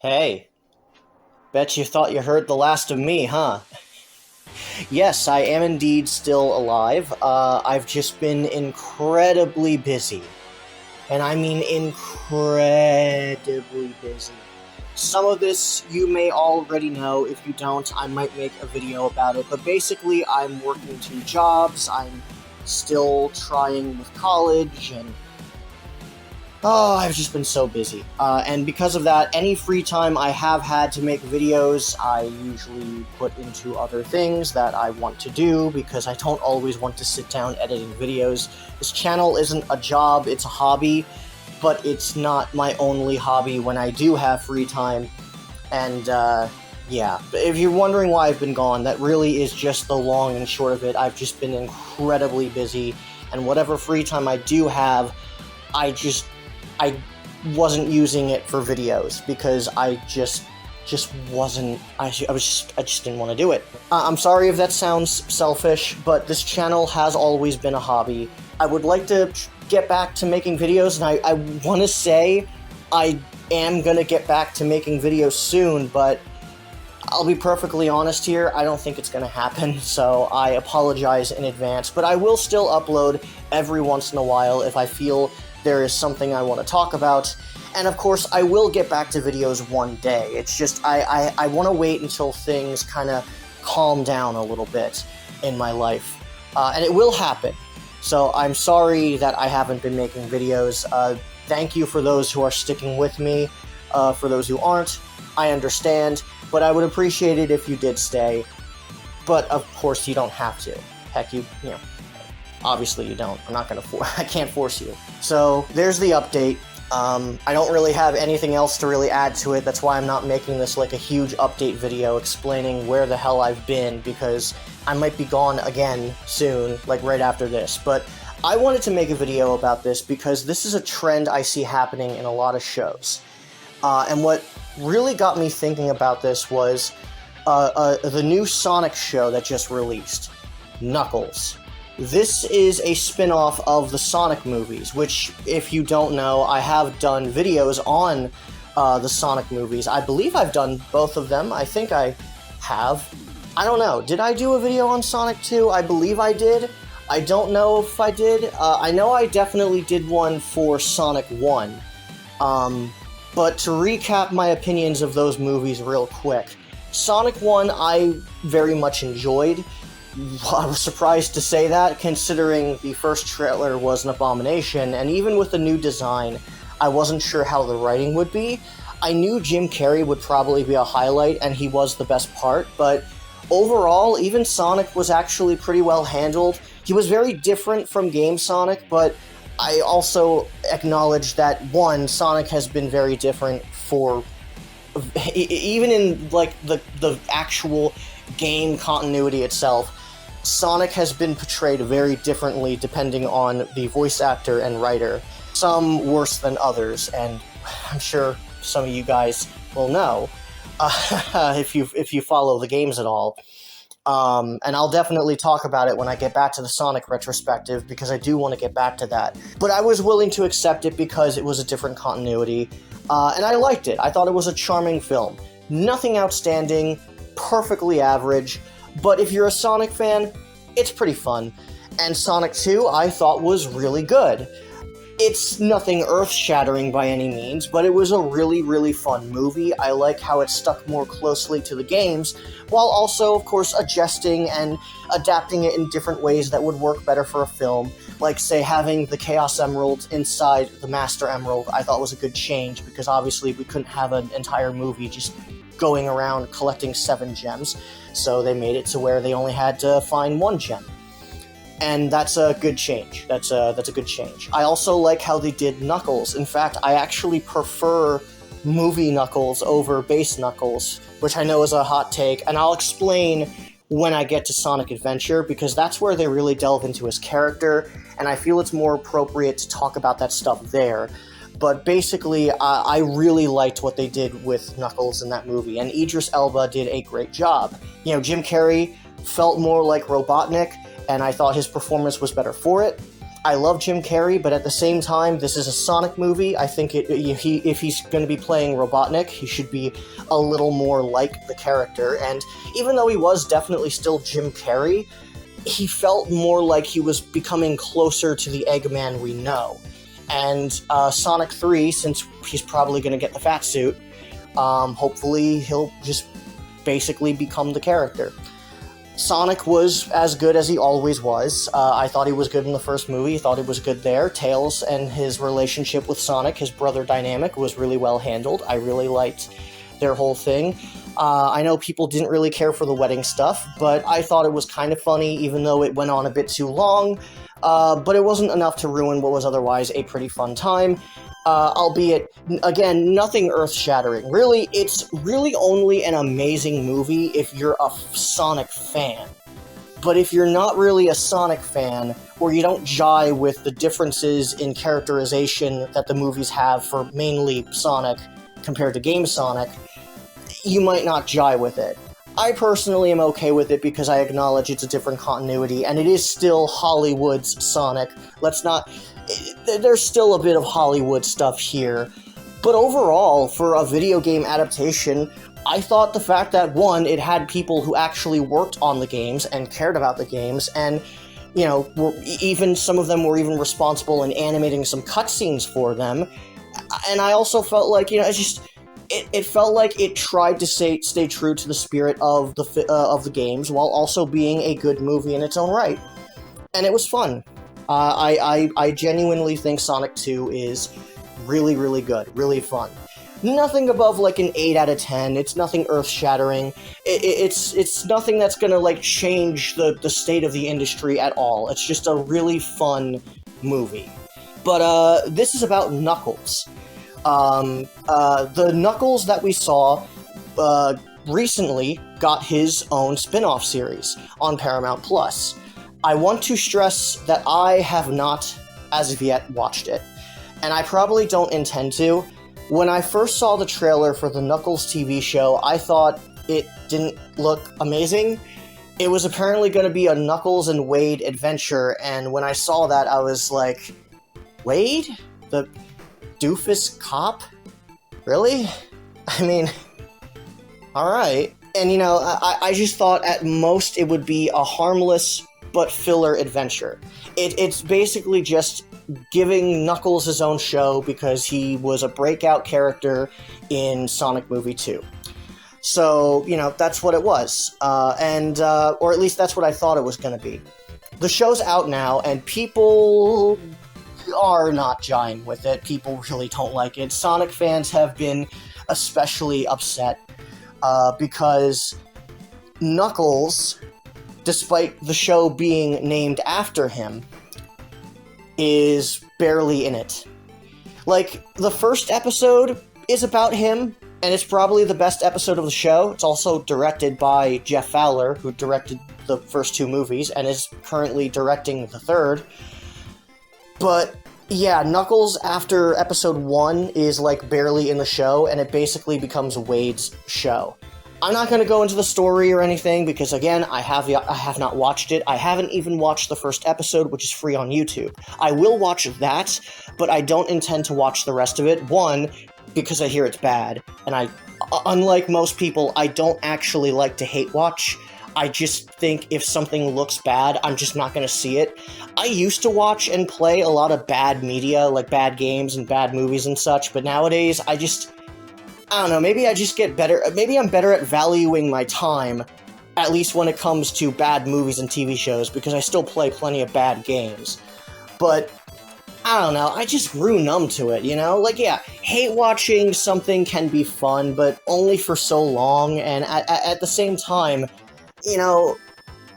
Hey, bet you thought you heard the last of me, huh? Yes, I am indeed still alive. I've just been incredibly busy. And I mean incredibly busy. Some of this you may already know. If you don't, I might make a video about it. But basically, I'm working two jobs. I'm still trying with college, and I've just been so busy. And because of that, any free time I have had to make videos, I usually put into other things that I want to do, because I don't always want to sit down editing videos. This channel isn't a job, it's a hobby, but it's not my only hobby when I do have free time. And, yeah. If you're wondering why I've been gone, that really is just the long and short of it. I've just been incredibly busy, and whatever free time I do have, I wasn't using it for videos because I just wasn't. I just didn't want to do it. I'm sorry if that sounds selfish, but this channel has always been a hobby. I would like to get back to making videos, and I want to say I am gonna get back to making videos soon, but I'll be perfectly honest here, I don't think it's gonna happen, so I apologize in advance, but I will still upload every once in a while if I feel there is something I want to talk about. And of course, I will get back to videos one day. It's just, I want to wait until things kind of calm down a little bit in my life. And it will happen. So I'm sorry that I haven't been making videos. Thank you for those who are sticking with me. For those who aren't, I understand. But I would appreciate it if you did stay. But of course, you don't have to. Heck, you know. Obviously you don't. I'm not gonna I can't force you. So, there's the update. I don't really have anything else to really add to it. That's why I'm not making this like a huge update video explaining where the hell I've been, because I might be gone again soon, like right after this. But I wanted to make a video about this because this is a trend I see happening in a lot of shows. And what really got me thinking about this was the new Sonic show that just released, Knuckles. This is a spin-off of the Sonic movies, which, if you don't know, I have done videos on the Sonic movies. I believe I've done both of them. I think I have. I don't know. Did I do a video on Sonic 2? I believe I did. I don't know if I did. I know I definitely did one for Sonic 1. But to recap my opinions of those movies real quick, Sonic 1 I very much enjoyed. I was surprised to say that, considering the first trailer was an abomination, and even with the new design, I wasn't sure how the writing would be. I knew Jim Carrey would probably be a highlight, and he was the best part, but overall, even Sonic was actually pretty well handled. He was very different from Game Sonic, but I also acknowledge that, one, Sonic has been very different for... even in, like, the actual game continuity itself, Sonic has been portrayed very differently depending on the voice actor and writer. Some worse than others, and I'm sure some of you guys will know if you follow the games at all. And I'll definitely talk about it when I get back to the Sonic retrospective, because I do want to get back to that. But I was willing to accept it because it was a different continuity, and I liked it. I thought it was a charming film. Nothing outstanding, perfectly average, but if you're a Sonic fan, it's pretty fun. And Sonic 2, I thought, was really good. It's nothing earth-shattering by any means, but it was a really, really fun movie. I like how it stuck more closely to the games, while also, of course, adjusting and adapting it in different ways that would work better for a film. Like, say, having the Chaos Emerald inside the Master Emerald, I thought was a good change, because obviously we couldn't have an entire movie just going around collecting 7 gems, so they made it to where they only had to find 1 gem. And that's a good change. That's a good change. I also like how they did Knuckles. In fact, I actually prefer movie Knuckles over base Knuckles, which I know is a hot take, and I'll explain when I get to Sonic Adventure, because that's where they really delve into his character, and I feel it's more appropriate to talk about that stuff there. But basically, I really liked what they did with Knuckles in that movie, and Idris Elba did a great job. You know, Jim Carrey felt more like Robotnik, and I thought his performance was better for it. I love Jim Carrey, but at the same time, this is a Sonic movie. I think if he's going to be playing Robotnik, he should be a little more like the character. And even though he was definitely still Jim Carrey, he felt more like he was becoming closer to the Eggman we know. And Sonic 3, since he's probably going to get the fat suit, hopefully he'll just basically become the character. Sonic was as good as he always was. I thought he was good in the first movie. I thought he was good there. Tails and his relationship with Sonic, his brother dynamic, was really well handled. I really liked their whole thing. I know people didn't really care for the wedding stuff, but I thought it was kind of funny, even though it went on a bit too long. But it wasn't enough to ruin what was otherwise a pretty fun time. Albeit, again, nothing earth-shattering. Really, it's really only an amazing movie if you're a Sonic fan. But if you're not really a Sonic fan, or you don't jive with the differences in characterization that the movies have for mainly Sonic compared to Game Sonic, you might not jive with it. I personally am okay with it because I acknowledge it's a different continuity, and it is still Hollywood's Sonic. There's still a bit of Hollywood stuff here. But overall, for a video game adaptation, I thought the fact that, one, it had people who actually worked on the games and cared about the games, and, you know, even some of them were even responsible in animating some cutscenes for them. And I also felt like, you know, it felt like it tried to stay true to the spirit of the games while also being a good movie in its own right. And it was fun. I genuinely think Sonic 2 is really, really good, really fun. Nothing above like an 8 out of 10. It's nothing earth-shattering. It's nothing that's gonna like change the state of the industry at all. It's just a really fun movie. But this is about Knuckles. The Knuckles that we saw recently got his own spin-off series on Paramount Plus. I want to stress that I have not, as of yet, watched it, and I probably don't intend to. When I first saw the trailer for the Knuckles TV show, I thought it didn't look amazing. It was apparently going to be a Knuckles and Wade adventure, and when I saw that, I was like, Wade? The doofus cop? Really? I mean, alright. And, you know, I just thought at most it would be a harmless but filler adventure. It's basically just giving Knuckles his own show because he was a breakout character in Sonic Movie 2. So, you know, that's what it was. Or at least that's what I thought it was going to be. The show's out now, and people are not jiving with it. People really don't like it. Sonic fans have been especially upset because Knuckles, despite the show being named after him, is barely in it. Like, the first episode is about him, and it's probably the best episode of the show. It's also directed by Jeff Fowler, who directed the first 2 movies, and is currently directing the third. But, yeah, Knuckles after episode 1 is, like, barely in the show, and it basically becomes Wade's show. I'm not going to go into the story or anything, because, again, I have not watched it. I haven't even watched the first episode, which is free on YouTube. I will watch that, but I don't intend to watch the rest of it. One, because I hear it's bad, and unlike most people, I don't actually like to hate watch. I just think if something looks bad, I'm just not going to see it. I used to watch and play a lot of bad media, like bad games and bad movies and such, but nowadays, I don't know, maybe I just get better, maybe I'm better at valuing my time, at least when it comes to bad movies and TV shows, because I still play plenty of bad games. But, I don't know, I just grew numb to it, you know? Like, yeah, hate watching something can be fun, but only for so long, and at the same time, you know,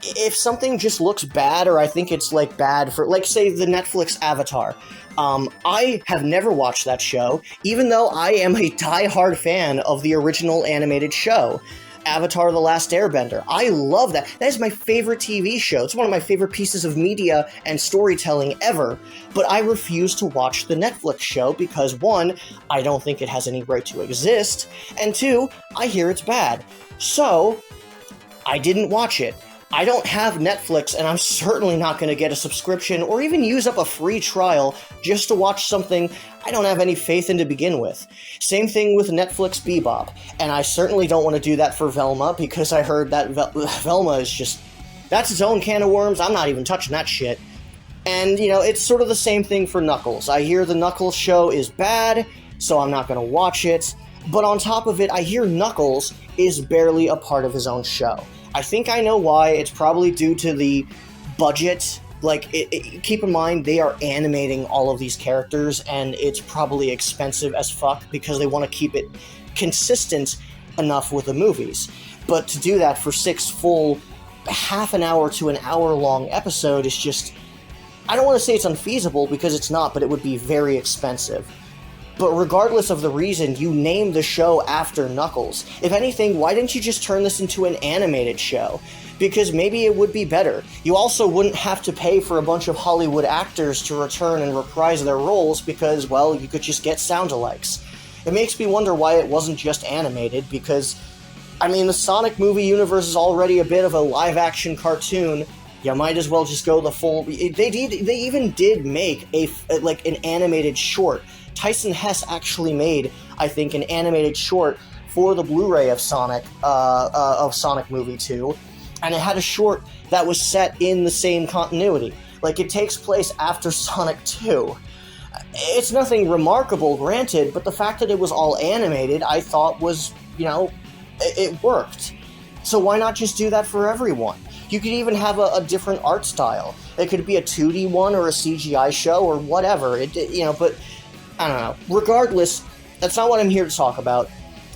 if something just looks bad, or I think it's, like, bad for, like, say, the Netflix Avatar. I have never watched that show, even though I am a die-hard fan of the original animated show, Avatar: The Last Airbender. I love that. That is my favorite TV show. It's one of my favorite pieces of media and storytelling ever, but I refuse to watch the Netflix show because, one, I don't think it has any right to exist, and two, I hear it's bad. So, I didn't watch it. I don't have Netflix, and I'm certainly not going to get a subscription or even use up a free trial just to watch something I don't have any faith in to begin with. Same thing with Netflix Bebop, and I certainly don't want to do that for Velma, because I heard that Velma is just... that's its own can of worms. I'm not even touching that shit. And, it's sort of the same thing for Knuckles. I hear the Knuckles show is bad, so I'm not going to watch it. But on top of it, I hear Knuckles is barely a part of his own show. I think I know why. It's probably due to the budget. Keep in mind, they are animating all of these characters, and it's probably expensive as fuck because they want to keep it consistent enough with the movies. But to do that for 6 full half an hour to an hour long episode is just... I don't want to say it's unfeasible, because it's not, but it would be very expensive. But regardless of the reason, you named the show after Knuckles. If anything, why didn't you just turn this into an animated show? Because maybe it would be better. You also wouldn't have to pay for a bunch of Hollywood actors to return and reprise their roles because, well, you could just get sound-alikes. It makes me wonder why it wasn't just animated, because, the Sonic movie universe is already a bit of a live-action cartoon. You might as well just go the full... They even did make an animated short. Tyson Hess actually made, I think, an animated short for the Blu-ray of Sonic Movie 2, and it had a short that was set in the same continuity. It takes place after Sonic 2. It's nothing remarkable, granted, but the fact that it was all animated, I thought was, it worked. So why not just do that for everyone? You could even have a different art style. It could be a 2D one or a CGI show or whatever, but... I don't know. Regardless, that's not what I'm here to talk about.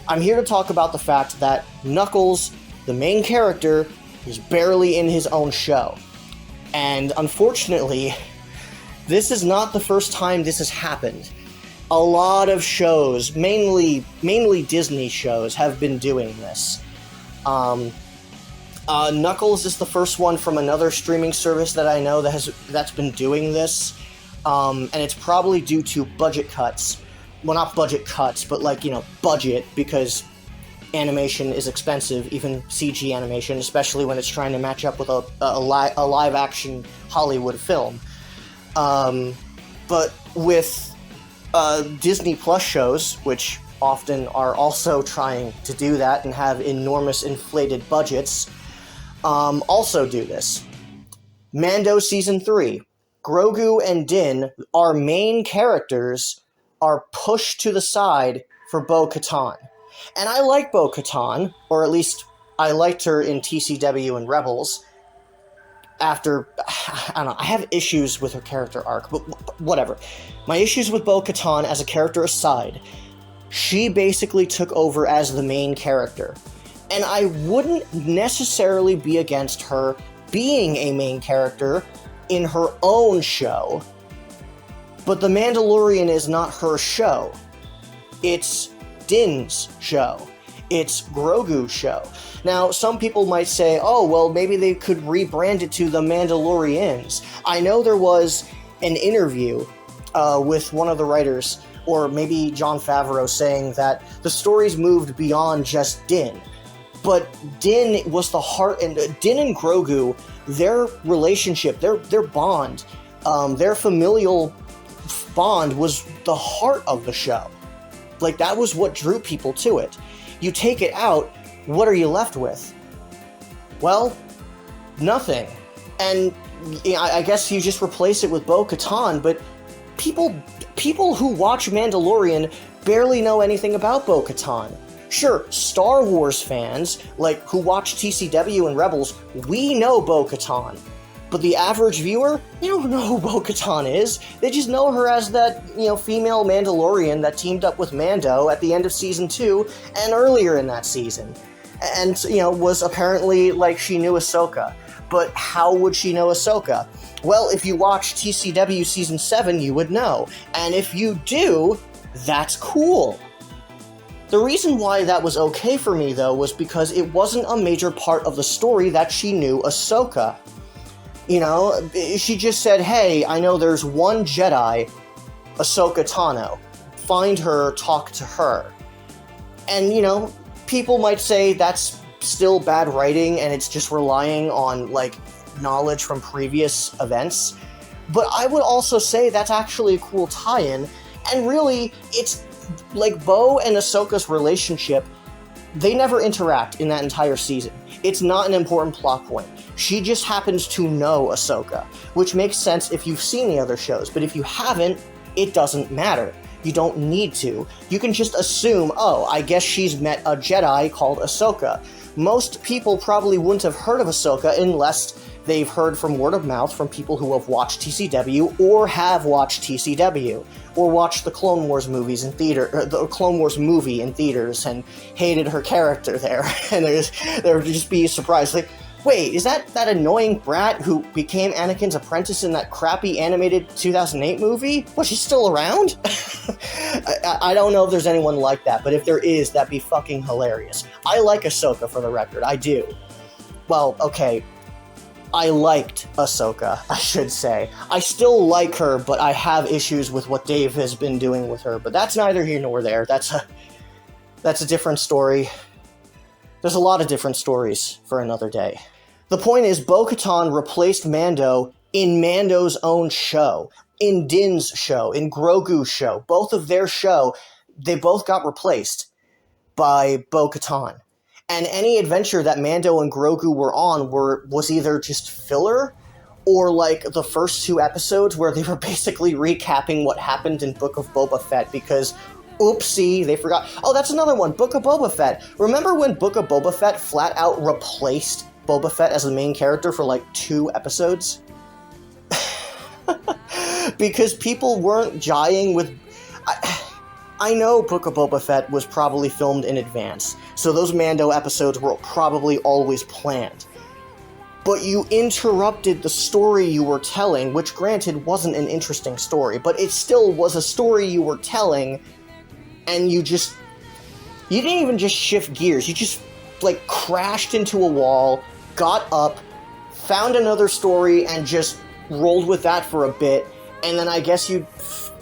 I'm here to talk about the fact that Knuckles, the main character, is barely in his own show. And unfortunately, this is not the first time this has happened. A lot of shows, mainly Disney shows, have been doing this. Knuckles is the first one from another streaming service that I know that's been doing this. And it's probably due to budget cuts. Well, not budget cuts, but budget, because animation is expensive, even CG animation, especially when it's trying to match up with a live-action Hollywood film. But with Disney Plus shows, which often are also trying to do that and have enormous inflated budgets, also do this. Mando Season 3. Grogu and Din, our main characters, are pushed to the side for Bo-Katan. And I like Bo-Katan, or at least I liked her in TCW and Rebels. After, I don't know, I have issues with her character arc, but whatever. My issues with Bo-Katan as a character aside, she basically took over as the main character. And I wouldn't necessarily be against her being a main character in her own show, but The Mandalorian is not her show. It's Din's show. It's Grogu's show. Now, some people might say, oh, well, maybe they could rebrand it to The Mandalorians. I know there was an interview with one of the writers, or maybe Jon Favreau, saying that the stories moved beyond just Din. But Din was the heart, and Din and Grogu, their relationship, their bond, their familial bond was the heart of the show. That was what drew people to it. You take it out, what are you left with? Well, nothing. And I guess you just replace it with Bo-Katan, but people who watch Mandalorian barely know anything about Bo-Katan. Sure, Star Wars fans, who watch TCW and Rebels, we know Bo-Katan. But the average viewer, they don't know who Bo-Katan is. They just know her as that, female Mandalorian that teamed up with Mando at the end of Season 2 and earlier in that season. And, was apparently she knew Ahsoka. But how would she know Ahsoka? Well, if you watch TCW Season 7, you would know. And if you do, that's cool. The reason why that was okay for me, though, was because it wasn't a major part of the story that she knew Ahsoka. She just said, hey, I know there's one Jedi, Ahsoka Tano. Find her, talk to her. And, people might say that's still bad writing and it's just relying on, like, knowledge from previous events. But I would also say that's actually a cool tie-in, and really, it's, like, Bo and Ahsoka's relationship, they never interact in that entire season. It's not an important plot point. She just happens to know Ahsoka, which makes sense if you've seen the other shows, but if you haven't, it doesn't matter. You don't need to. You can just assume, oh, I guess she's met a Jedi called Ahsoka. Most people probably wouldn't have heard of Ahsoka unless they've heard from word of mouth from people who have watched TCW or have watched TCW or watched the Clone Wars movies in theater, or the Clone Wars movie in theaters and hated her character there, and they would just be surprised, like, wait, is that annoying brat who became Anakin's apprentice in that crappy animated 2008 movie? Was she still around? I don't know if there's anyone like that, but if there is, that'd be fucking hilarious. I like Ahsoka, for the record. I do. Well, okay. I liked Ahsoka, I should say. I still like her, but I have issues with what Dave has been doing with her, but that's neither here nor there. That's a different story. There's a lot of different stories for another day. The point is, Bo-Katan replaced Mando in Mando's own show, in Din's show, in Grogu's show. Both of their show, they both got replaced by Bo-Katan. And any adventure that Mando and Grogu were on was either just filler or like the first 2 episodes where they were basically recapping what happened in Book of Boba Fett because, oopsie, they forgot. Oh, that's another one, Book of Boba Fett. Remember when Book of Boba Fett flat out replaced Boba Fett as the main character for like 2 episodes? Because people weren't jiving with... I know Book of Boba Fett was probably filmed in advance, so those Mando episodes were probably always planned. But you interrupted the story you were telling, which granted wasn't an interesting story, but it still was a story you were telling, and you didn't even just shift gears, you just, like, crashed into a wall, got up, found another story, and just rolled with that for a bit, and then I guess you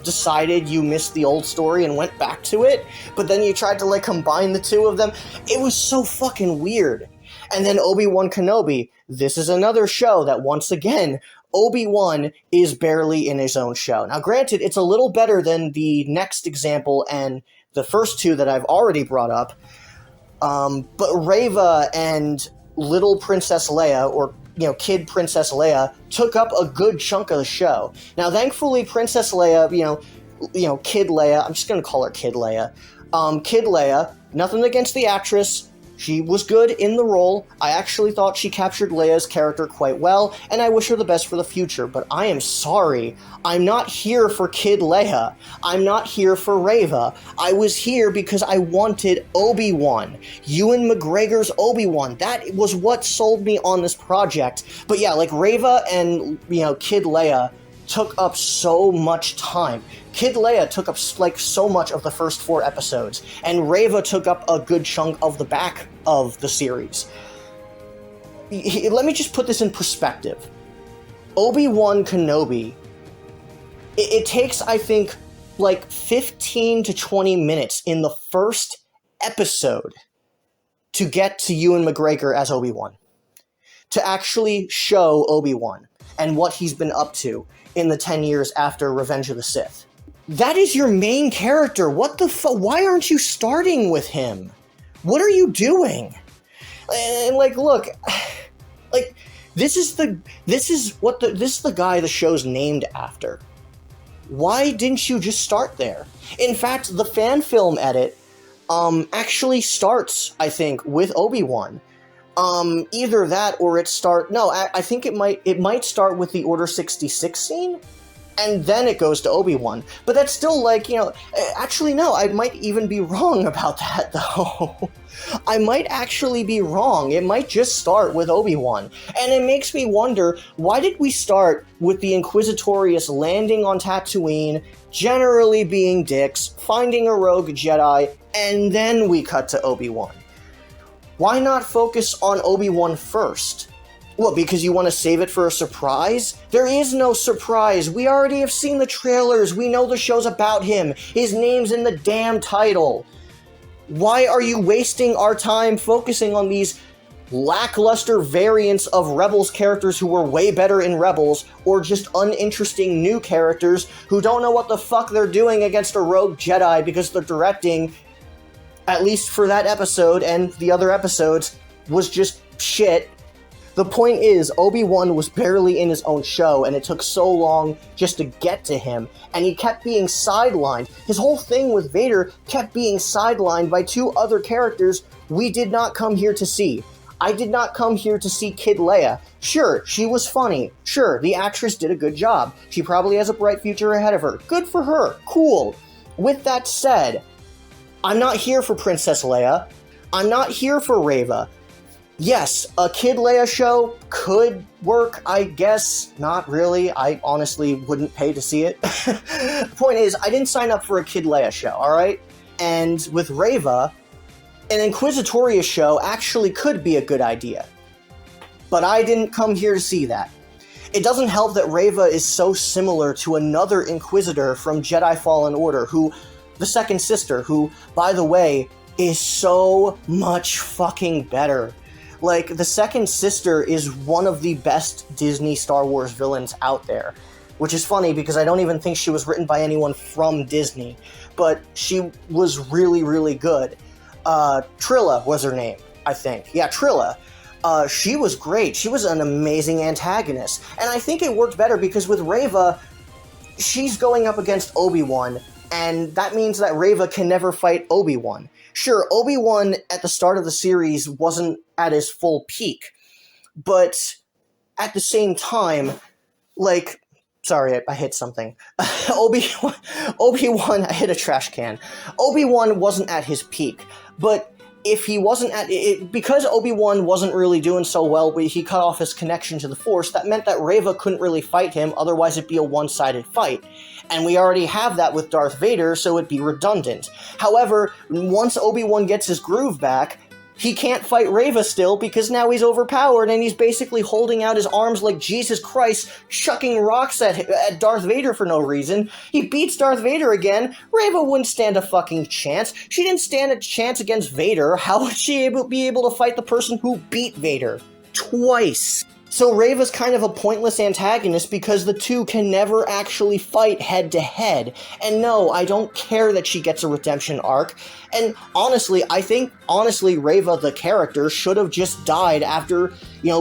decided you missed the old story and went back to it, but then you tried to, like, combine the 2 of them. It was so fucking weird. And then Obi-Wan Kenobi, this is another show that, once again, Obi-Wan is barely in his own show. Now, granted, it's a little better than the next example and the first 2 that I've already brought up, but Reva and little Princess Leia, or Kid Princess Leia, took up a good chunk of the show. Now, thankfully, Princess Leia, Kid Leia, I'm just gonna call her Kid Leia. Kid Leia, nothing against the actress, she was good in the role. I actually thought she captured Leia's character quite well, and I wish her the best for the future, but I am sorry. I'm not here for Kid Leia. I'm not here for Reva. I was here because I wanted Obi-Wan. Ewan McGregor's Obi-Wan. That was what sold me on this project. But yeah, like, Reva and, Kid Leia took up so much time. Kid Leia took up, like, so much of the first 4 episodes, and Reva took up a good chunk of the back of the series. Let me just put this in perspective. Obi-Wan Kenobi, it takes, I think, like 15 to 20 minutes in the first episode to get to Ewan McGregor as Obi-Wan. To actually show Obi-Wan and what he's been up to in the 10 years after Revenge of the Sith. That is your main character. What the fuck? Why aren't you starting with him? What are you doing? And, like, look, like, this is the guy the show's named after. Why didn't you just start there? In fact, the fan film edit actually starts, I think, with Obi-Wan. Either that or I think it might start with the Order 66 scene, and then it goes to Obi-Wan. But that's still, like, actually, no, I might even be wrong about that, though. I might actually be wrong. It might just start with Obi-Wan. And it makes me wonder, why did we start with the Inquisitorius landing on Tatooine, generally being dicks, finding a rogue Jedi, and then we cut to Obi-Wan? Why not focus on Obi-Wan first? What, because you want to save it for a surprise? There is no surprise. We already have seen the trailers. We know the show's about him. His name's in the damn title. Why are you wasting our time focusing on these lackluster variants of Rebels characters who were way better in Rebels, or just uninteresting new characters who don't know what the fuck they're doing against a rogue Jedi because the directing, at least for that episode and the other episodes, was just shit. The point is, Obi-Wan was barely in his own show, and it took so long just to get to him, and he kept being sidelined. His whole thing with Vader kept being sidelined by two other characters we did not come here to see. I did not come here to see Kid Leia. Sure, she was funny. Sure, the actress did a good job. She probably has a bright future ahead of her. Good for her. Cool. With that said, I'm not here for Princess Leia. I'm not here for Reva. Yes, a Kid Leia show could work, I guess. Not really. I honestly wouldn't pay to see it. The point is, I didn't sign up for a Kid Leia show, alright? And with Reva, an Inquisitorius show actually could be a good idea. But I didn't come here to see that. It doesn't help that Reva is so similar to another Inquisitor from Jedi Fallen Order, the second sister, who, by the way, is so much fucking better. Like, the second sister is one of the best Disney Star Wars villains out there. Which is funny because I don't even think she was written by anyone from Disney. But she was really, really good. Trilla was her name, I think. Yeah, Trilla. She was great. She was an amazing antagonist. And I think it worked better because with Reva, she's going up against Obi-Wan, and that means that Reva can never fight Obi-Wan. Sure, Obi-Wan at the start of the series wasn't at his full peak, but at the same time, like, sorry, I hit something. Obi-Wan, I hit a trash can. Obi-Wan wasn't at his peak, but if he wasn't at it, because Obi-Wan wasn't really doing so well, but he cut off his connection to the Force, that meant that Reva couldn't really fight him, otherwise it'd be a one-sided fight. And we already have that with Darth Vader, so it'd be redundant. However, once Obi-Wan gets his groove back, he can't fight Reva still because now he's overpowered and he's basically holding out his arms like Jesus Christ, chucking rocks at Darth Vader for no reason. He beats Darth Vader again. Reva wouldn't stand a fucking chance. She didn't stand a chance against Vader. How would she be able to fight the person who beat Vader? Twice. So Reva's kind of a pointless antagonist because the two can never actually fight head-to-head. And no, I don't care that she gets a redemption arc. And honestly, I think, Reva, the character, should have just died after,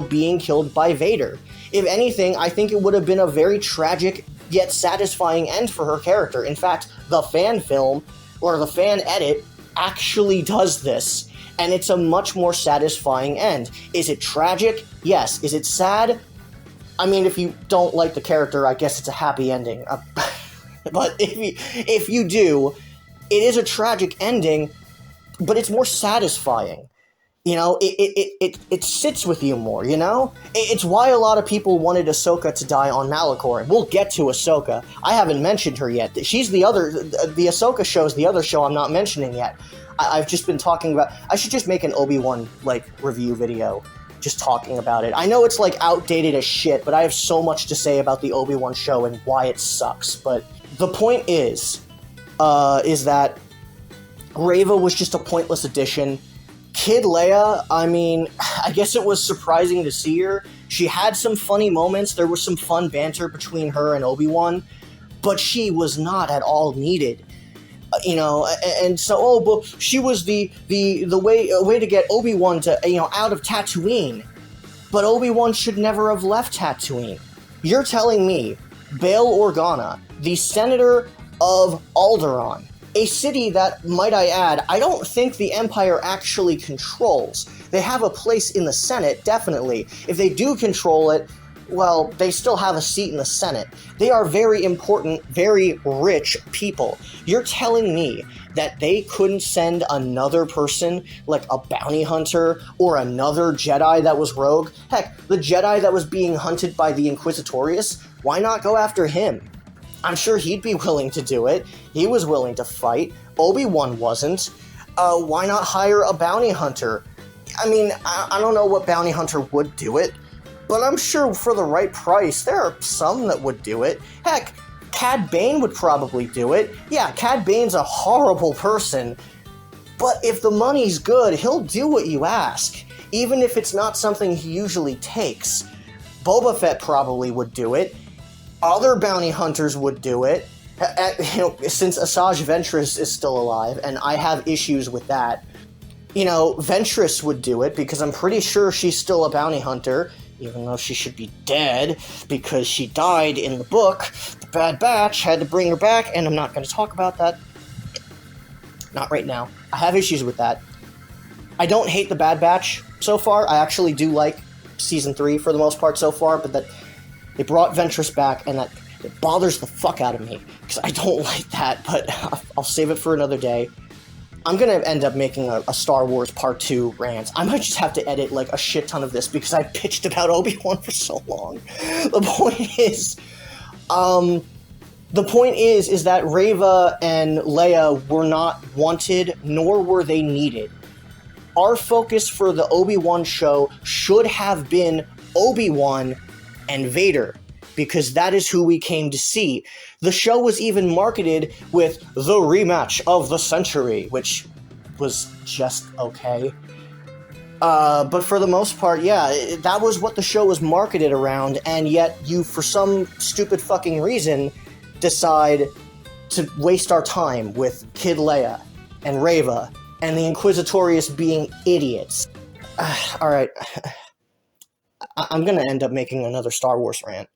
being killed by Vader. If anything, I think it would have been a very tragic yet satisfying end for her character. In fact, the fan film, or the fan edit, actually does this. And it's a much more satisfying end. Is it tragic? Yes. Is it sad? I mean, if you don't like the character, I guess it's a happy ending. But if you do, it is a tragic ending, but it's more satisfying. It sits with you more, It's why a lot of people wanted Ahsoka to die on Malachor. We'll get to Ahsoka. I haven't mentioned her yet. The Ahsoka show is the other show I'm not mentioning yet. I've just been talking about... I should just make an Obi-Wan, review video, just talking about it. I know it's, outdated as shit, but I have so much to say about the Obi-Wan show and why it sucks. But the point is that Reva was just a pointless addition. Kid Leia, I guess it was surprising to see her. She had some funny moments. There was some fun banter between her and Obi-Wan, but she was not at all needed. And so, but she was the way to get Obi-Wan to, out of Tatooine. But Obi-Wan should never have left Tatooine. You're telling me Bail Organa, the senator of Alderaan, a city that, might I add, I don't think the Empire actually controls. They have a place in the Senate, definitely. If they do control it, well, they still have a seat in the Senate. They are very important, very rich people. You're telling me that they couldn't send another person, like a bounty hunter, or another Jedi that was rogue? Heck, the Jedi that was being hunted by the Inquisitorius, why not go after him? I'm sure he'd be willing to do it. He was willing to fight. Obi-Wan wasn't. Why not hire a bounty hunter? I don't know what bounty hunter would do it, but I'm sure for the right price, there are some that would do it. Heck, Cad Bane would probably do it. Yeah, Cad Bane's a horrible person, but if the money's good, he'll do what you ask. even if it's not something he usually takes. Boba Fett probably would do it. Other bounty hunters would do it. Since Asajj Ventress is still alive, and I have issues with that, Ventress would do it, because I'm pretty sure she's still a bounty hunter, even though she should be dead, because she died in the book. The Bad Batch had to bring her back, and I'm not going to talk about that. Not right now. I have issues with that. I don't hate the Bad Batch so far. I actually do like Season 3 for the most part so far, but that they brought Ventress back, and that it bothers the fuck out of me, because I don't like that, but I'll save it for another day. I'm going to end up making a Star Wars Part 2 rant. I might just have to edit, a shit ton of this, because I bitched about Obi-Wan for so long. The point is that Reva and Leia were not wanted, nor were they needed. Our focus for the Obi-Wan show should have been Obi-Wan and Vader, because that is who we came to see. The show was even marketed with the rematch of the century, which was just okay. But for the most part, yeah, that was what the show was marketed around, and yet you, for some stupid fucking reason, decide to waste our time with Kid Leia and Reva and the Inquisitorius being idiots. Alright. I'm gonna end up making another Star Wars rant.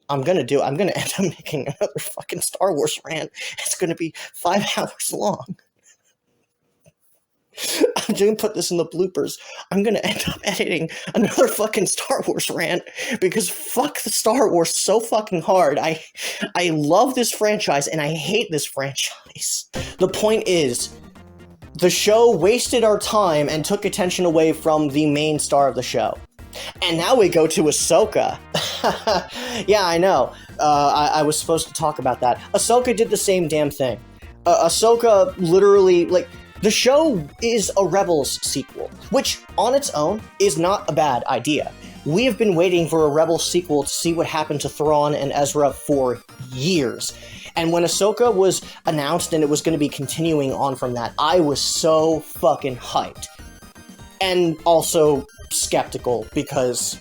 I'm gonna end up making another fucking Star Wars rant. It's gonna be 5 hours long. I'm gonna put this in the bloopers. I'm gonna end up editing another fucking Star Wars rant, because fuck the Star Wars so fucking hard. I love this franchise, and I hate this franchise. The point is, the show wasted our time and took attention away from the main star of the show. And now we go to Ahsoka. Yeah, I know. I was supposed to talk about that. Ahsoka did the same damn thing. Ahsoka literally, the show is a Rebels sequel, which on its own is not a bad idea. We have been waiting for a Rebels sequel to see what happened to Thrawn and Ezra for years. And when Ahsoka was announced and it was going to be continuing on from that, I was so fucking hyped. And also skeptical, because,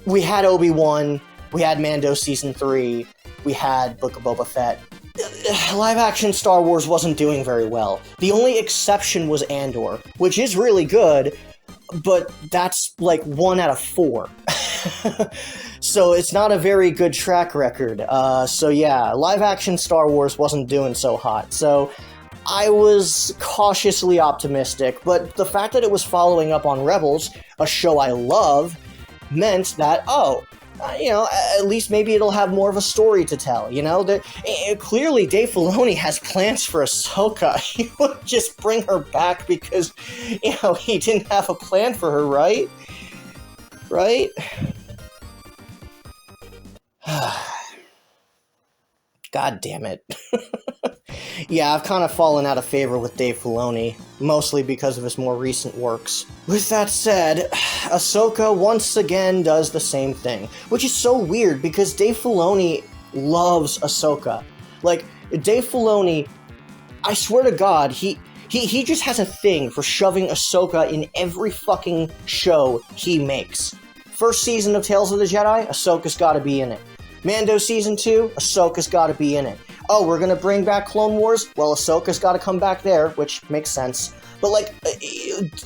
we had Obi-Wan, we had Mando Season 3, we had Book of Boba Fett. Live-action Star Wars wasn't doing very well. The only exception was Andor, which is really good, but that's 1 out of 4. So it's not a very good track record. So yeah, live-action Star Wars wasn't doing so hot. So I was cautiously optimistic, but the fact that it was following up on Rebels, a show I love, meant that, at least maybe it'll have more of a story to tell, Clearly, Dave Filoni has plans for Ahsoka. He wouldn't just bring her back because, he didn't have a plan for her, right? Right? God damn it. Yeah, I've kind of fallen out of favor with Dave Filoni, mostly because of his more recent works. With that said, Ahsoka once again does the same thing, which is so weird because Dave Filoni loves Ahsoka. Dave Filoni, I swear to God, he just has a thing for shoving Ahsoka in every fucking show he makes. First season of Tales of the Jedi, Ahsoka's gotta be in it. Mando Season 2, Ahsoka's gotta be in it. Oh, we're gonna bring back Clone Wars? Well, Ahsoka's gotta come back there, which makes sense. But,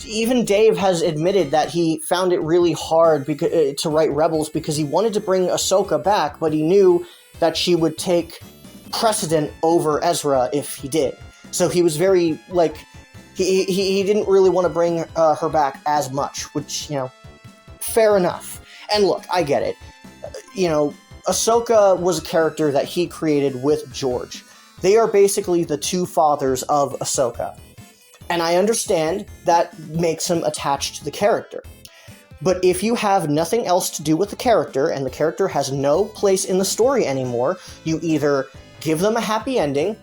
even Dave has admitted that he found it really hard to write Rebels because he wanted to bring Ahsoka back, but he knew that she would take precedent over Ezra if he did. So he was very, he didn't really want to bring her back as much, which, fair enough. And look, I get it. Ahsoka was a character that he created with George. They are basically the two fathers of Ahsoka. And I understand that makes him attached to the character. But if you have nothing else to do with the character, and the character has no place in the story anymore, you either give them a happy ending,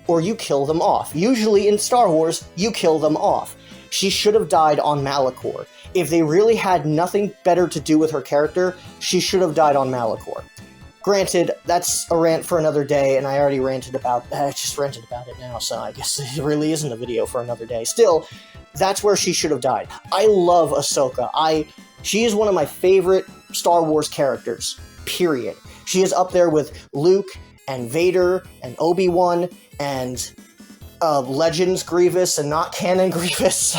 or you kill them off. Usually in Star Wars, you kill them off. She should have died on Malachor. If they really had nothing better to do with her character, she should have died on Malachor. Granted, that's a rant for another day, and I already just ranted about it now, so I guess it really isn't a video for another day. Still, that's where she should have died. I love Ahsoka. She is one of my favorite Star Wars characters, period. She is up there with Luke and Vader and Obi-Wan and Legends Grievous and not canon Grievous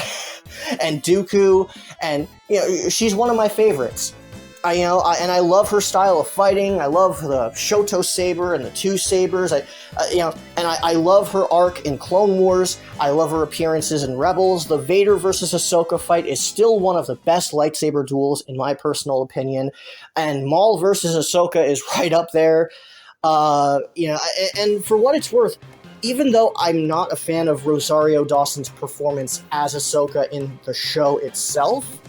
and Dooku, and she's one of my favorites. I love her style of fighting. I love the Shoto saber and the two sabers. I love her arc in Clone Wars. I love her appearances in Rebels. The Vader versus Ahsoka fight is still one of the best lightsaber duels in my personal opinion, and Maul versus Ahsoka is right up there. And for what it's worth, even though I'm not a fan of Rosario Dawson's performance as Ahsoka in the show itself,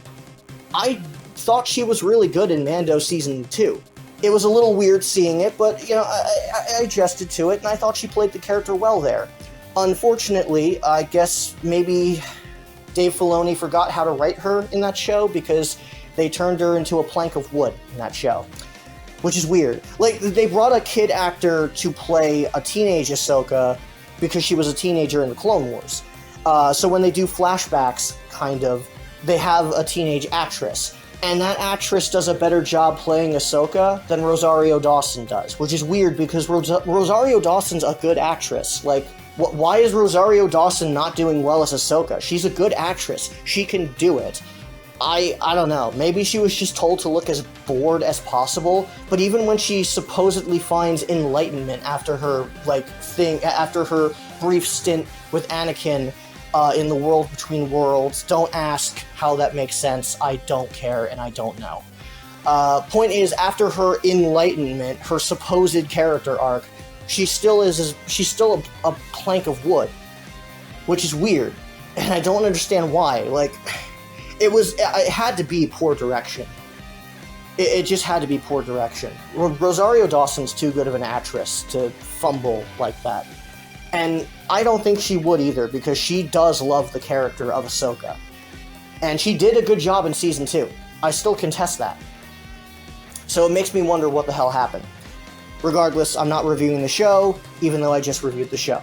I thought she was really good in Mando Season 2. It was a little weird seeing it, but, I adjusted to it, and I thought she played the character well there. Unfortunately, I guess maybe Dave Filoni forgot how to write her in that show, because they turned her into a plank of wood in that show. Which is weird. Like, they brought a kid actor to play a teenage Ahsoka because she was a teenager in the Clone Wars. So when they do flashbacks, they have a teenage actress. And that actress does a better job playing Ahsoka than Rosario Dawson does, which is weird because Rosario Dawson's a good actress. Like, why is Rosario Dawson not doing well as Ahsoka? She's a good actress. She can do it. I don't know. Maybe she was just told to look as bored as possible, but even when she supposedly finds enlightenment after her brief stint with Anakin, in the world between worlds. Don't ask how that makes sense. I don't care, and I don't know. Point is, after her enlightenment, her supposed character arc, she's still a plank of wood, which is weird, and I don't understand why. Like, it had to be poor direction. It just had to be poor direction. Rosario Dawson's too good of an actress to fumble like that. And I don't think she would either, because she does love the character of Ahsoka. And she did a good job in Season 2. I still contest that. So it makes me wonder what the hell happened. Regardless, I'm not reviewing the show, even though I just reviewed the show.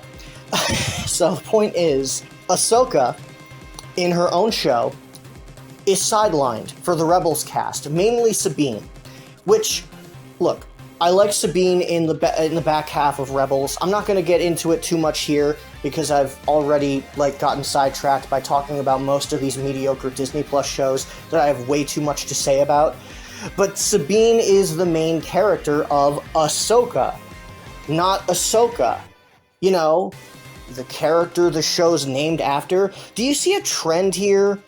So the point is, Ahsoka, in her own show, is sidelined for the Rebels cast, mainly Sabine. Which, look, I like Sabine in the back half of Rebels. I'm not going to get into it too much here because I've already gotten sidetracked by talking about most of these mediocre Disney Plus shows that I have way too much to say about. But Sabine is the main character of Ahsoka, not Ahsoka. The character the show's named after. Do you see a trend here?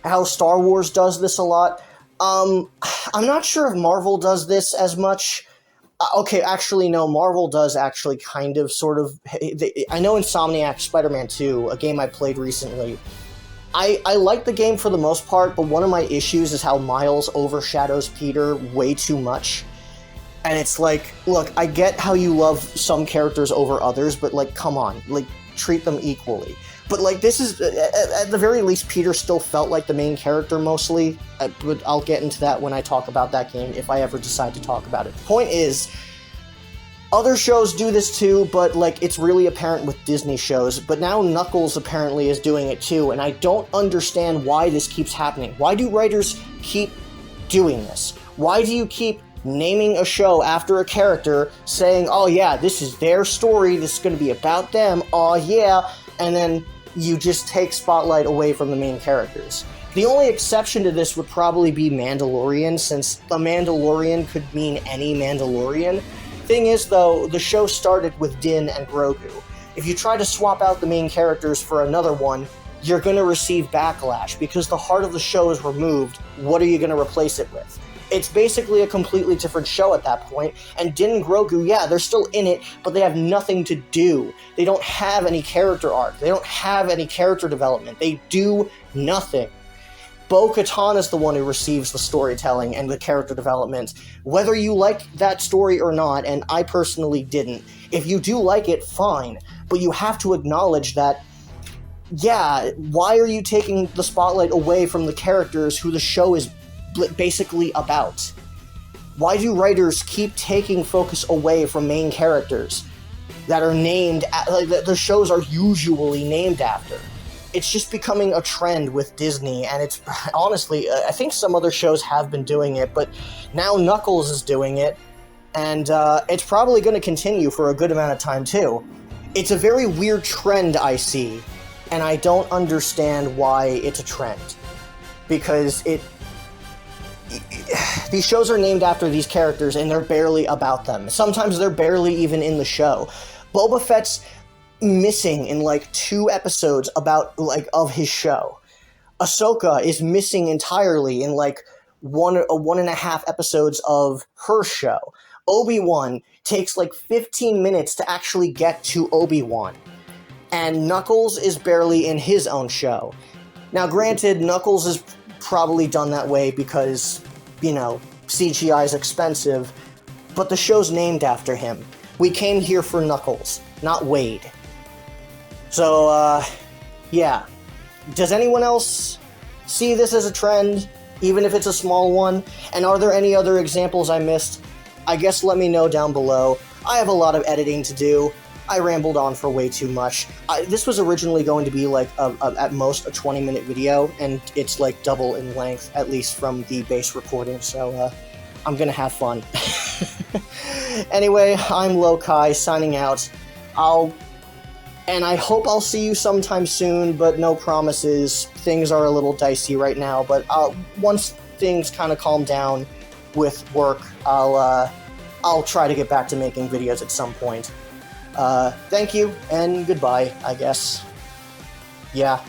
How Star Wars does this a lot? I'm not sure if Marvel does this as much. Okay, actually, no, Marvel does actually kind of, sort of. I know Insomniac Spider-Man 2, a game I played recently. I like the game for the most part, but one of my issues is how Miles overshadows Peter way too much. And it's like, look, I get how you love some characters over others, but, come on, treat them equally. But, this is, at the very least, Peter still felt like the main character mostly, but I'll get into that when I talk about that game, if I ever decide to talk about it. Point is, other shows do this too, but, it's really apparent with Disney shows, but now Knuckles apparently is doing it too, and I don't understand why this keeps happening. Why do writers keep doing this? Why do you keep naming a show after a character, saying, oh yeah, this is their story, this is going to be about them, oh yeah, and then you just take spotlight away from the main characters. The only exception to this would probably be Mandalorian, since a Mandalorian could mean any Mandalorian. Thing is, though, the show started with Din and Grogu. If you try to swap out the main characters for another one, you're going to receive backlash, because the heart of the show is removed. What are you going to replace it with? It's basically a completely different show at that point, and Din and Grogu, yeah, they're still in it, but they have nothing to do. They don't have any character arc. They don't have any character development. They do nothing. Bo-Katan is the one who receives the storytelling and the character development, whether you like that story or not, and I personally didn't. If you do like it, fine, but you have to acknowledge that, yeah, why are you taking the spotlight away from the characters who the show is basically about? Why do writers keep taking focus away from main characters that are named, like the shows are usually named after? It's just becoming a trend with Disney, and it's honestly, I think some other shows have been doing it, but now Knuckles is doing it, and it's probably going to continue for a good amount of time too. It's a very weird trend I see, and I don't understand why it's a trend. Because these shows are named after these characters, and they're barely about them. Sometimes they're barely even in the show. Boba Fett's missing in like 2 episodes of his show. Ahsoka is missing entirely in like 1.5 episodes of her show. Obi-Wan takes like 15 minutes to actually get to Obi-Wan. And Knuckles is barely in his own show. Now granted, Knuckles is probably done that way because, you know, CGI is expensive, but the show's named after him. We came here for Knuckles, not Wade. So, yeah. Does anyone else see this as a trend, even if it's a small one? And are there any other examples I missed? I guess let me know down below. I have a lot of editing to do. I rambled on for way too much. This was originally going to be like at most a 20-minute video, and it's like double in length, at least from the base recording, so I'm gonna have fun. Anyway, I'm Lokai, signing out. And I hope I'll see you sometime soon, but no promises. Things are a little dicey right now, but once things kind of calm down with work, I'll try to get back to making videos at some point. Thank you, and goodbye, I guess. Yeah.